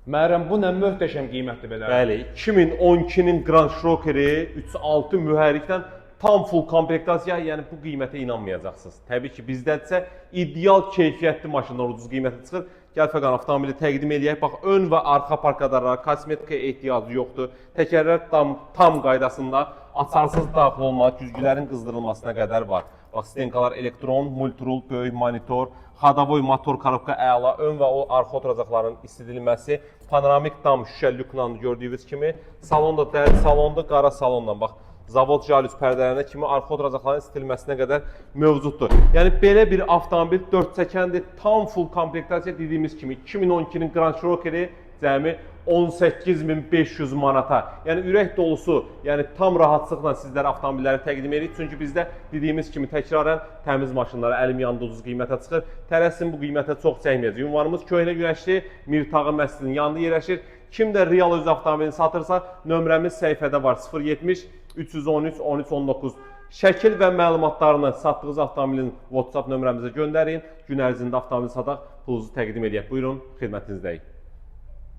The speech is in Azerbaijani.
Mərəm, bu nə möhtəşəm qiymətdir belə. Bəli, 2012-nin Grand Cherokee 3.6 mühərriklə tam full komplektasiya, yəni bu qiymətə inanmayacaqsınız. Təbii ki, bizdədirsə ideal keyfiyyətli maşınlar ucuz qiymətə çıxır. Gəl Fəqan avtomobili təqdim eləyək. Bax, ön və arxa parkadarlara kosmetikaya ehtiyacı yoxdur. Təkərlər tam qaydasında, açarsız daxil olma, güzgülərin qızdırılmasına qədər var. Bax, stenkalar elektron, multirul, böyük monitor, xadavoy motor korobka əla, ön və o arxa oturacaqların istidilməsi, panoramik dam şüşə lükla gördüyünüz kimi, salonda dəri salonda, qara salonla, bax, zavod jalüz pərdələrinə kimi arxa oturacaqların istidilməsinə qədər mövcuddur. Yəni, belə bir avtomobil 4 çəkəndir, tam full komplektasiya dediyimiz kimi 2012-nin Grand Cherokee cəmi 18.500 manata. Yəni ürək dolusu, yəni tam rahatlıqla sizlərə avtomobilləri təqdim edirik. Çünki bizdə dediyimiz kimi təkrarən təmiz maşınlara əlim yanında ucuz qiymətə çıxır. Tələsin bu qiymətə çox çəkməyəcək. Ünvanımız Köhnə Günəşli Mirtağı məscidinin yanında yerləşir. Kim də real öz avtomobilini satırsa, nömrəmiz səhifədə var 070 313 1319. Şəkil və məlumatlarını satdığınız avtomobilin WhatsApp nömrəmizə göndərin. Gün ərzində avtomobil sataq, pulunuzu təqdim edək. Buyurun, xidmətinizdəyik.